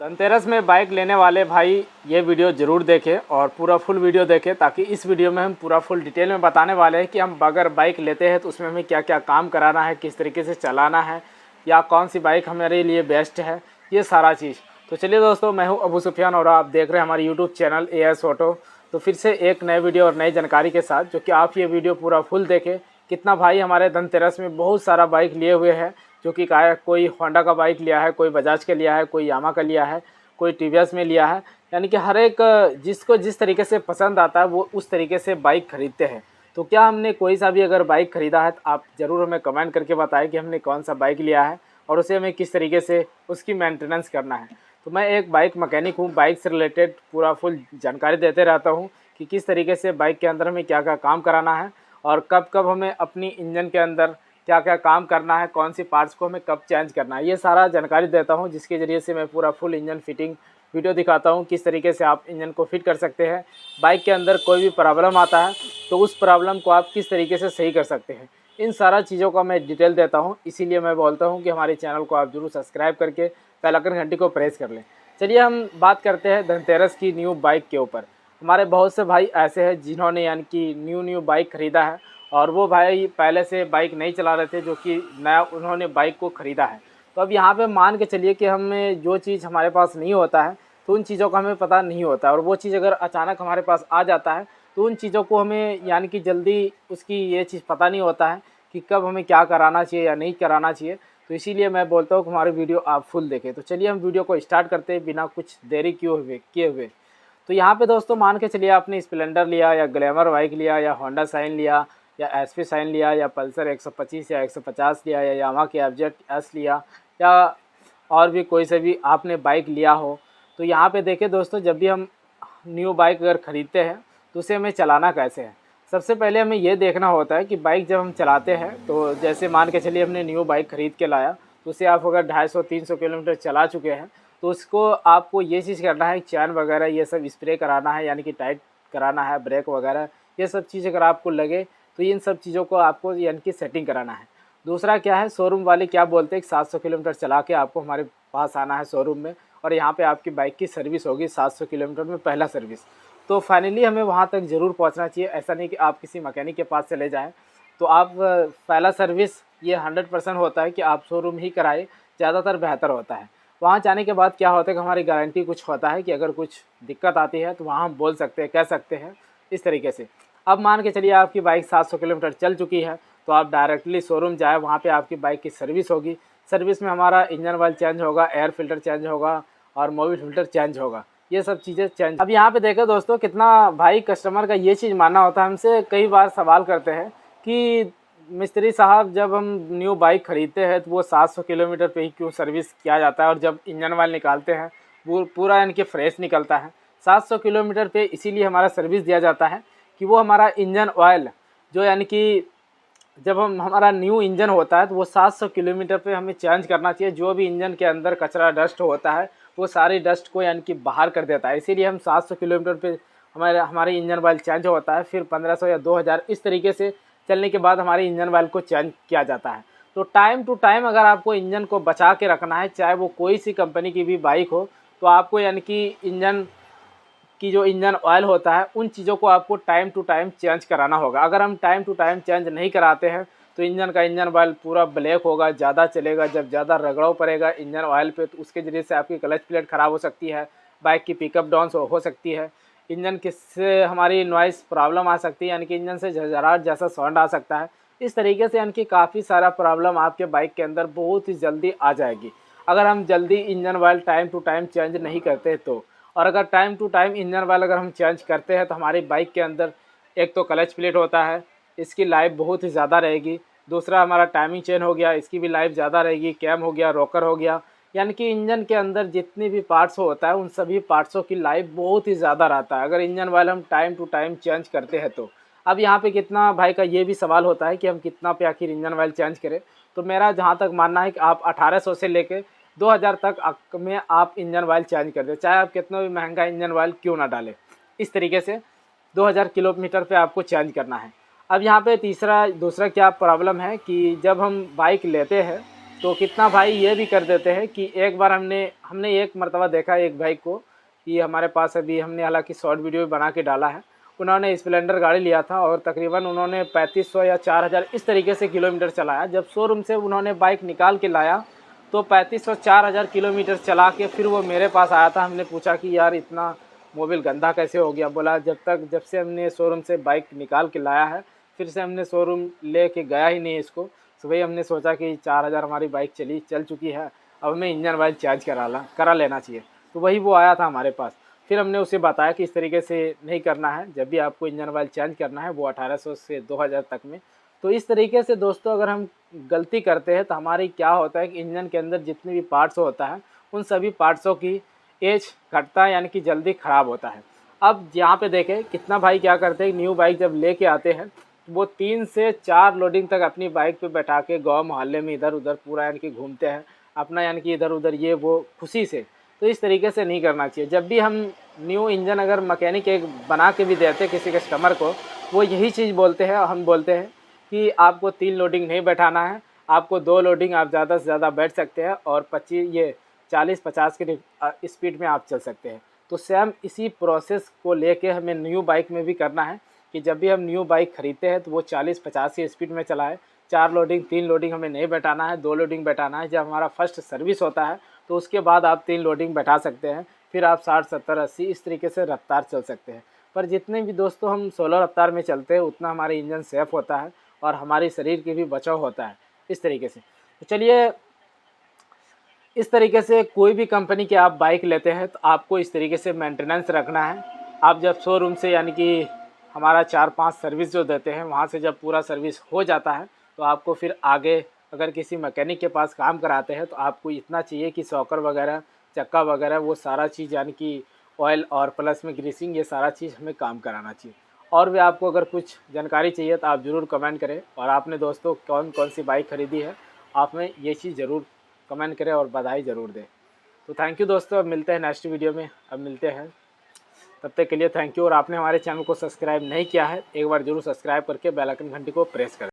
धनतेरस में बाइक लेने वाले भाई ये वीडियो ज़रूर देखें और पूरा फुल वीडियो देखें, ताकि इस वीडियो में हम पूरा फुल डिटेल में बताने वाले हैं कि हम अगर बाइक लेते हैं तो उसमें हमें क्या क्या काम कराना है, किस तरीके से चलाना है, या कौन सी बाइक हमारे लिए बेस्ट है, ये सारा चीज़। तो चलिए दोस्तों, मैं हूँ अबू सुफियान और आप देख रहे हैं हमारे यूट्यूब चैनल एएस ऑटो। तो फिर से एक नए वीडियो और नई जानकारी के साथ, जो कि आप ये वीडियो पूरा फुल देखें। कितना भाई हमारे धनतेरस में बहुत सारा बाइक लिए हुए हैं, जो कि कोई होंडा का बाइक लिया है, कोई बजाज का लिया है, कोई यामा का लिया है, कोई टीवीएस में लिया है। यानी कि हर एक जिसको जिस तरीके से पसंद आता है वो उस तरीके से बाइक खरीदते हैं। तो क्या हमने कोई सा भी अगर बाइक ख़रीदा है तो आप ज़रूर हमें कमेंट करके बताएं कि हमने कौन सा बाइक लिया है और उसे हमें किस तरीके से उसकी मेंटेनेंस करना है। तो मैं एक बाइक मैकेनिक हूँ, बाइक से रिलेटेड पूरा फुल जानकारी देते रहता हूँ कि किस तरीके से बाइक के अंदर हमें क्या क्या काम कराना है और कब कब हमें अपनी इंजन के अंदर क्या क्या काम करना है, कौन सी पार्ट्स को हमें कब चेंज करना है, ये सारा जानकारी देता हूँ। जिसके ज़रिए से मैं पूरा फुल इंजन फिटिंग वीडियो दिखाता हूँ, किस तरीके से आप इंजन को फिट कर सकते हैं। बाइक के अंदर कोई भी प्रॉब्लम आता है तो उस प्रॉब्लम को आप किस तरीके से सही कर सकते हैं, इन सारा चीज़ों का मैं डिटेल देता हूँ। इसीलिए मैं बोलता हूँ कि हमारे चैनल को आप ज़रूर सब्सक्राइब करके बेल आइकन घंटी को प्रेस कर लें। चलिए हम बात करते हैं धनतेरस की न्यू बाइक के ऊपर। हमारे बहुत से भाई ऐसे हैं जिन्होंने यानी कि न्यू बाइक ख़रीदा है और वो भाई पहले से बाइक नहीं चला रहे थे, जो कि नया उन्होंने बाइक को ख़रीदा है। तो अब यहाँ पे मान के चलिए कि हमें जो चीज़ हमारे पास नहीं होता है तो उन चीज़ों का हमें पता नहीं होता है, और वो चीज़ अगर अचानक हमारे पास आ जाता है तो उन चीज़ों को हमें यानी कि जल्दी उसकी ये चीज़ पता नहीं होता है कि कब हमें क्या कराना चाहिए या नहीं कराना चाहिए। तो इसीलिए मैं बोलता हूँ कि हमारी वीडियो आप फुल देखें। तो चलिए हम वीडियो को स्टार्ट करते हैं बिना कुछ देरी किए हुए। तो यहाँ पे दोस्तों मान के चलिए आपने स्प्लेंडर लिया या ग्लैमर बाइक लिया या होंडा शाइन लिया या एसपी शाइन लिया या पल्सर 125 या 150 लिया या यामा की एफजेड एस लिया या और भी कोई से भी आपने बाइक लिया हो। तो यहाँ पे देखिए दोस्तों, जब भी हम न्यू बाइक अगर ख़रीदते हैं तो उसे हमें चलाना कैसे है। सबसे पहले हमें ये देखना होता है कि बाइक जब हम चलाते हैं, तो जैसे मान के चलिए हमने न्यू बाइक ख़रीद के लाया, तो उसे आप अगर 250-300 किलोमीटर चला चुके हैं तो उसको आपको ये चीज़ करना है, चैन वगैरह ये सब स्प्रे कराना है, यानी कि टाइट कराना है, ब्रेक वगैरह ये सब चीज़ अगर आपको लगे तो इन सब चीज़ों को आपको यानी कि सेटिंग कराना है। दूसरा क्या है, शोरूम वाले क्या बोलते हैं कि 700 किलोमीटर चला के आपको हमारे पास आना है शोरूम में, और यहाँ पे आपकी बाइक की सर्विस होगी 700 किलोमीटर में पहला सर्विस। तो फाइनली हमें वहाँ तक ज़रूर पहुँचना चाहिए। ऐसा नहीं कि आप किसी मैकेनिक के पास चले जाएँ। तो आप पहला सर्विस ये 100% होता है कि आप शोरूम ही कराए, ज़्यादातर बेहतर होता है। वहाँ जाने के बाद क्या होता है कि हमारी गारंटी कुछ होता है कि अगर कुछ दिक्कत आती है तो वहाँ हम बोल सकते हैं, कह सकते हैं इस तरीके से। अब मान के चलिए आपकी बाइक 700 किलोमीटर चल चुकी है तो आप डायरेक्टली शोरूम जाए, वहाँ पे आपकी बाइक की सर्विस होगी। सर्विस में हमारा इंजन ऑयल चेंज होगा, एयर फिल्टर चेंज होगा और मोबिल फिल्टर चेंज होगा, ये सब चीज़ें चेंज। अब यहाँ पे देखो दोस्तों, कितना भाई कस्टमर का ये चीज़ मानना होता है। हमसे कई बार सवाल करते हैं कि मिस्त्री साहब, जब हम न्यू बाइक ख़रीदते हैं तो वो 700 किलोमीटर पे ही क्यों सर्विस किया जाता है, और जब इंजन ऑयल निकालते हैं वो पूरा यानी कि फ्रेश निकलता है। 700 किलोमीटर पे इसीलिए हमारा सर्विस दिया जाता है कि वो हमारा इंजन ऑयल जो यानी कि जब हमारा न्यू इंजन होता है तो वो 700 किलोमीटर पे हमें चेंज करना चाहिए। जो भी इंजन के अंदर कचरा डस्ट होता है वो सारी डस्ट को यानी कि बाहर कर देता है। इसीलिए हम 700 किलोमीटर पे हमारे इंजन ऑयल चेंज होता है। फिर 1500 या 2000 इस तरीके से चलने के बाद हमारे इंजन ऑयल को चेंज किया जाता है। तो टाइम टू टाइम अगर आपको इंजन को बचा के रखना है, चाहे वो कोई सी कंपनी की भी बाइक हो, तो आपको यानी कि इंजन की जो इंजन ऑयल होता है उन चीज़ों को आपको टाइम टू टाइम चेंज कराना होगा। अगर हम टाइम टू टाइम चेंज नहीं कराते हैं तो इंजन ऑयल पूरा ब्लैक होगा, ज़्यादा चलेगा। जब ज़्यादा रगड़ाव पड़ेगा इंजन ऑयल पे तो उसके ज़रिए से आपकी क्लच प्लेट ख़राब हो सकती है, बाइक की पिकअप डाउन हो सकती है, इंजन किससे हमारी नॉइस प्रॉब्लम आ सकती है, यानी कि इंजन से झरझराहट जैसा साउंड आ सकता है। इस तरीके से यानी कि काफ़ी सारा प्रॉब्लम आपके बाइक के अंदर बहुत ही जल्दी आ जाएगी अगर हम जल्दी engine oil time to time change नहीं करते तो। और अगर time to time engine oil अगर हम चेंज करते हैं तो हमारी बाइक के अंदर एक तो क्लच प्लेट होता है, इसकी लाइफ बहुत ही ज़्यादा रहेगी। दूसरा हमारा टाइमिंग चेन हो गया, इसकी भी लाइफ ज़्यादा रहेगी। कैम हो गया, रॉकर हो गया, यानी कि इंजन के अंदर जितने भी पार्ट्स होता है उन सभी पार्ट्सों की लाइफ बहुत ही ज़्यादा रहता है अगर इंजन ऑयल हम टाइम टू टाइम चेंज करते हैं तो। अब यहाँ पे कितना भाई का ये भी सवाल होता है कि हम कितना पे आखिर इंजन ऑयल चेंज करें। तो मेरा जहाँ तक मानना है कि आप 1800 से लेके 2000 तक में आप इंजन ऑयल चेंज कर दें, चाहे आप कितना भी महंगा इंजन ऑयल क्यों ना डालें। इस तरीके से 2000 किलोमीटर पे आपको चेंज करना है। अब यहाँ पे दूसरा क्या प्रॉब्लम है कि जब हम बाइक लेते हैं तो कितना भाई ये भी कर देते हैं कि एक बार हमने एक मरतबा देखा एक भाई को कि हमारे पास अभी हमने हालांकि शॉर्ट वीडियो बना के डाला है। उन्होंने स्प्लेंडर गाड़ी लिया था और तकरीबन उन्होंने 3500 या 4000 इस तरीके से किलोमीटर चलाया। जब शोरूम से उन्होंने बाइक निकाल के लाया तो 3500 4000 किलोमीटर चला के फिर वो मेरे पास आया था। हमने पूछा कि यार इतना मोबिल गंदा कैसे हो गया? बोला जब से हमने शोरूम से बाइक निकाल के लाया है फिर से हमने शोरूम ले के गया ही नहीं इसको। तो भाई हमने सोचा कि 4000 हमारी बाइक चल चुकी है, अब हमें इंजन ऑयल चेंज करा लेना चाहिए। तो वही वो आया था हमारे पास। फिर हमने उसे बताया कि इस तरीके से नहीं करना है, जब भी आपको इंजन ऑयल चेंज करना है वो 1800 से 2000 तक में। तो इस तरीके से दोस्तों अगर हम गलती करते हैं तो हमारी क्या होता है कि इंजन के अंदर जितने भी पार्ट्स होता है उन सभी पार्ट्सों की एज घटता है, यानी कि जल्दी ख़राब होता है। अब यहाँ पे देखें कितना भाई क्या करते हैं, न्यू बाइक जब लेके आते हैं वो 3 से 4 लोडिंग तक अपनी बाइक पे बैठा के गाँव मोहल्ले में इधर उधर पूरा यानी कि घूमते हैं अपना, यानी कि इधर उधर ये वो खुशी से। तो इस तरीके से नहीं करना चाहिए। जब भी हम न्यू इंजन अगर मैकेनिक एक बना के भी देते किसी कस्टमर को, वो यही चीज़ बोलते हैं, हम बोलते हैं कि आपको 3 लोडिंग नहीं बैठाना है, आपको 2 लोडिंग आप ज़्यादा से ज़्यादा बैठ सकते हैं और 40-50 के स्पीड में आप चल सकते हैं। तो सेम इसी प्रोसेस को लेके हमें न्यू बाइक में भी करना है कि जब भी हम न्यू बाइक खरीदते हैं तो वो 40-50 की स्पीड में चलाए। 4 लोडिंग 3 लोडिंग हमें नहीं बैठाना है, 2 लोडिंग बैठाना है। जब हमारा फर्स्ट सर्विस होता है तो उसके बाद आप 3 लोडिंग बैठा सकते हैं, फिर आप 60-70-80 इस तरीके से रफ्तार चल सकते हैं। पर जितने भी दोस्तों हम 16 रफ्तार में चलते हैं उतना हमारे इंजन सेफ़ होता है और हमारे शरीर की भी बचाव होता है इस तरीके से। तो चलिए, इस तरीके से कोई भी कंपनी की आप बाइक लेते हैं तो आपको इस तरीके से मेंटेनेंस रखना है। आप जब शोरूम से यानी कि हमारा 4-5 सर्विस जो देते हैं वहाँ से जब पूरा सर्विस हो जाता है तो आपको फिर आगे अगर किसी मैकेनिक के पास काम कराते हैं तो आपको इतना चाहिए कि सॉकर वगैरह, चक्का वगैरह वो सारा चीज़ यानी कि ऑयल और प्लस में ग्रीसिंग, ये सारा चीज़ हमें काम कराना चाहिए। और भी आपको अगर कुछ जानकारी चाहिए तो आप ज़रूर कमेंट करें। और आपने दोस्तों कौन कौन सी बाइक ख़रीदी है आप में ये चीज़ ज़रूर कमेंट करें और बधाई ज़रूर दें। तो थैंक यू दोस्तों, अब मिलते हैं नेक्स्ट वीडियो में, अब मिलते हैं, तब तक के लिए थैंक यू। और आपने हमारे चैनल को सब्सक्राइब नहीं किया है एक बार ज़रूर सब्सक्राइब करके बेल आइकन घंटी को प्रेस करें।